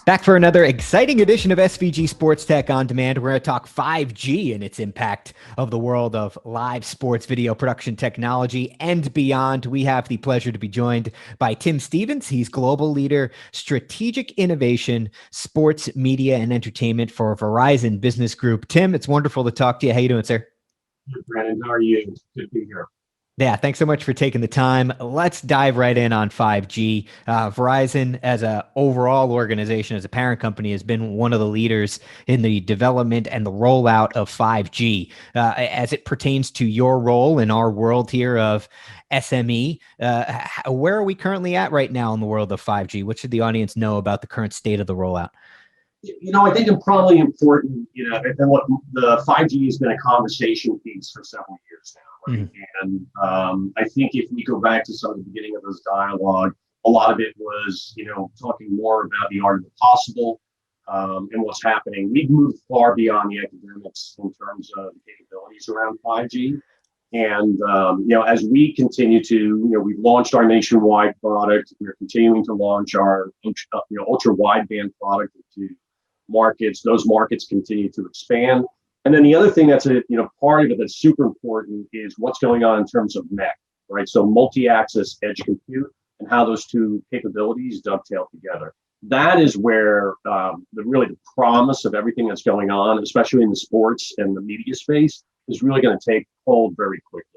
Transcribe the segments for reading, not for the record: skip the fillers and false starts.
Back for another exciting edition of SVG SportsTech On Demand. We're going to talk 5G and its impact of the world of live sports video production technology and beyond. We have the pleasure to be joined by Tim Stevens. He's Global Leader, Strategic Innovation, Sports, Media, and Entertainment for Verizon Business Group. Tim, it's wonderful to talk to you. How you doing, sir? Brandon, how are you? Good to be here. Yeah, thanks so much for taking the time. Let's dive right in on 5G. Verizon, as an overall organization, as a parent company, has been one of the leaders in the development and the rollout of 5G. As it pertains to your role in our world here of SME, where are we currently at right now in the world of 5G? What should the audience know about the current state of the rollout? I think it's probably important, and what the 5G has been a conversation piece for several years now. Right? Mm-hmm. And I think if we go back to some of the beginning of this dialogue, a lot of it was, talking more about the art of the possible and what's happening. We've moved far beyond the academics in terms of the capabilities around 5G. And, as we continue to, we've launched our nationwide product. We're continuing to launch our, ultra wideband product into markets. Those markets continue to expand. And then the other thing that's part of it that's super important is what's going on in terms of MEC, right? So multi-access edge compute and how those two capabilities dovetail together. That is where the promise of everything that's going on, especially in the sports and the media space, is really going to take hold very quickly.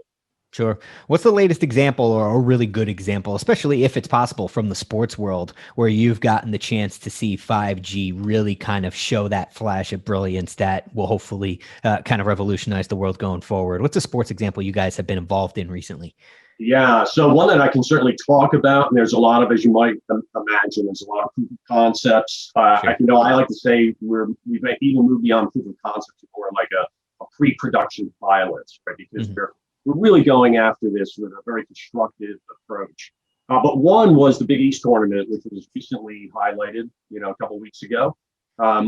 Sure. What's the latest example or a really good example, especially if it's possible from the sports world, where you've gotten the chance to see 5G really kind of show that flash of brilliance that will hopefully kind of revolutionize the world going forward? What's a sports example you guys have been involved in recently? Yeah, so one that I can certainly talk about, and there's a lot of, as you might imagine, there's a lot of proof of concepts. Sure. I like to say we've even moved beyond proof of concept to more like a pre-production pilot, right? Because we're really going after this with a very constructive approach. But one was the Big East tournament, which was recently highlighted, a couple of weeks ago.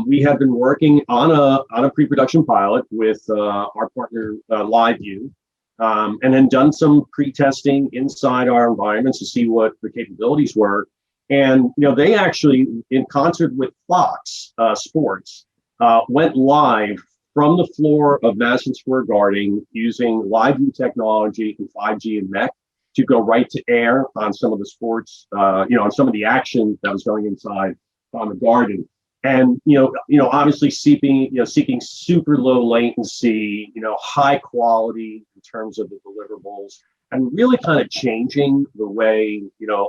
We have been working on a pre-production pilot with our partner LiveView, and then done some pre-testing inside our environments to see what the capabilities were. And they actually, in concert with Fox Sports, went live from the floor of Madison Square Garden using LiveView technology and 5G and MEC to go right to air on some of the sports, on some of the action that was going inside on the Garden. And, obviously seeking super low latency, high quality in terms of the deliverables, and really kind of changing the way,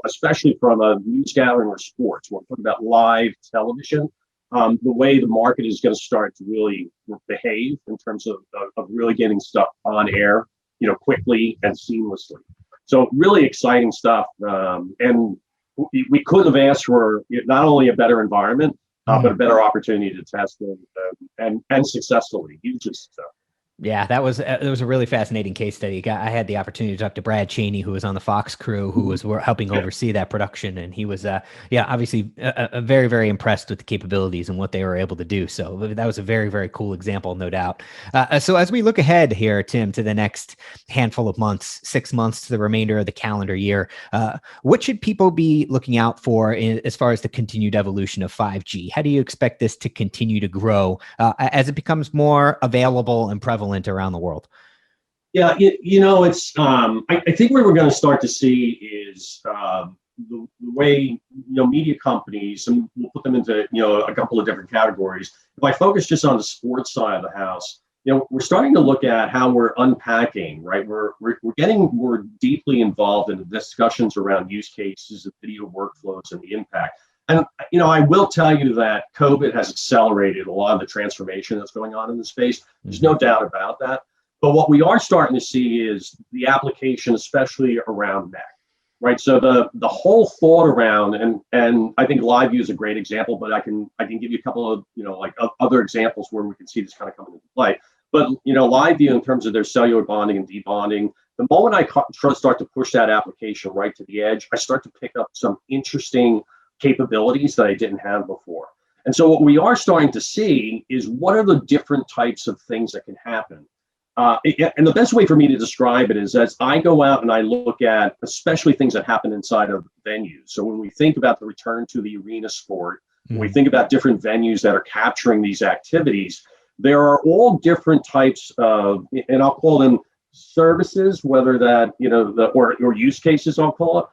especially from a news gathering or sports, when we're talking about live television, the way the market is going to start to really behave in terms of really getting stuff on air, quickly and seamlessly. So really exciting stuff. And we couldn't have asked for not only a better environment, but a better opportunity to test and successfully, hugely successful. Yeah, it was a really fascinating case study. I had the opportunity to talk to Brad Cheney, who was on the Fox crew, who was helping oversee that production, and he was, obviously very, very impressed with the capabilities and what they were able to do. So that was a very, very cool example, no doubt. So as we look ahead here, Tim, to the next handful of months, 6 months to the remainder of the calendar year, what should people be looking out for as far as the continued evolution of 5G? How do you expect this to continue to grow as it becomes more available and prevalent around the world? Yeah, it's I think where we're going to start to see is the way media companies, and we'll put them into a couple of different categories. If I focus just on the sports side of the house, we're starting to look at how we're unpacking, right? We're getting more deeply involved in the discussions around use cases of video workflows and the impact. And, I will tell you that COVID has accelerated a lot of the transformation that's going on in the space. There's no doubt about that. But what we are starting to see is the application, especially around MEC, right? So the whole thought around, and I think LiveView is a great example, but I can give you a couple of, other examples where we can see this kind of coming into play. But, LiveView, in terms of their cellular bonding and debonding, the moment I start to push that application right to the edge, I start to pick up some interesting capabilities that I didn't have before. And so what we are starting to see is what are the different types of things that can happen. And the best way for me to describe it is as I go out and I look at especially things that happen inside of venues. So when we think about the return to the arena sport, when we think about different venues that are capturing these activities, there are all different types of, and I'll call them services, whether that, or use cases, I'll call it.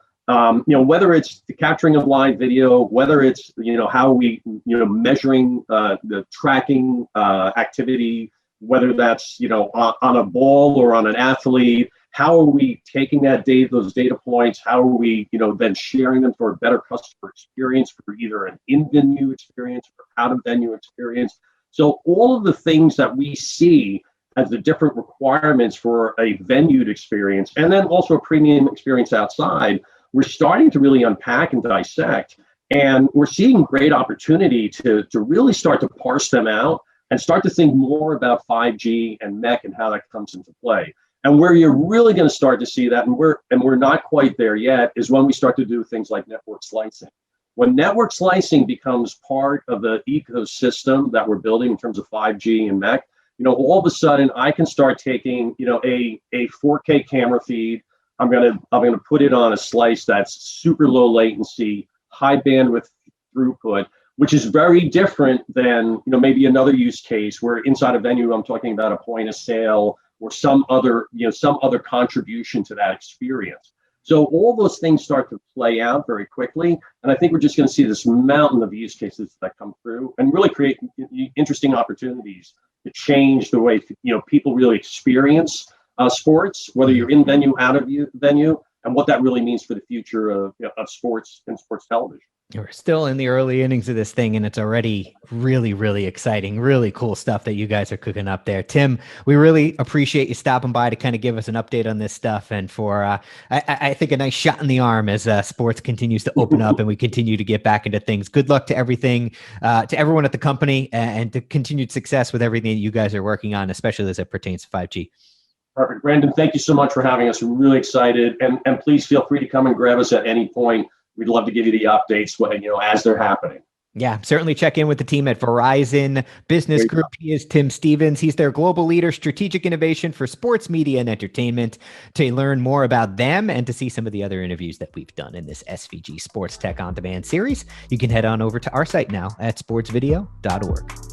Whether it's the capturing of live video, whether it's, how we, measuring the tracking activity, whether that's, on a ball or on an athlete, how are we taking those data points? How are we, then sharing them for a better customer experience for either an in-venue experience or out-of-venue experience? So all of the things that we see as the different requirements for a venue experience, and then also a premium experience outside, we're starting to really unpack and dissect, and we're seeing great opportunity to really start to parse them out and start to think more about 5G and MEC and how that comes into play. And where you're really going to start to see that, and we're not quite there yet, is when we start to do things like network slicing. When network slicing becomes part of the ecosystem that we're building in terms of 5G and MEC, all of a sudden I can start taking, a 4K camera feed. I'm gonna put it on a slice that's super low latency, high bandwidth throughput, which is very different than maybe another use case where inside a venue I'm talking about a point of sale or some other contribution to that experience. So all those things start to play out very quickly, and I think we're just going to see this mountain of use cases that come through and really create interesting opportunities to change the way people really experience sports, whether you're in venue, out of venue, and what that really means for the future of sports and sports television. We're still in the early innings of this thing, and it's already really, really exciting, really cool stuff that you guys are cooking up there. Tim, we really appreciate you stopping by to kind of give us an update on this stuff, and for, I think, a nice shot in the arm as sports continues to open up and we continue to get back into things. Good luck to everything, to everyone at the company, and to continued success with everything that you guys are working on, especially as it pertains to 5G. Perfect. Brandon, thank you so much for having us. We're really excited, and please feel free to come and grab us at any point. We'd love to give you the updates as they're happening. Yeah, certainly check in with the team at Verizon Business Group. He is Tim Stevens. He's their global leader, strategic innovation for sports media and entertainment. To learn more about them and to see some of the other interviews that we've done in this SVG SportsTech On Demand series, you can head on over to our site now at sportsvideo.org.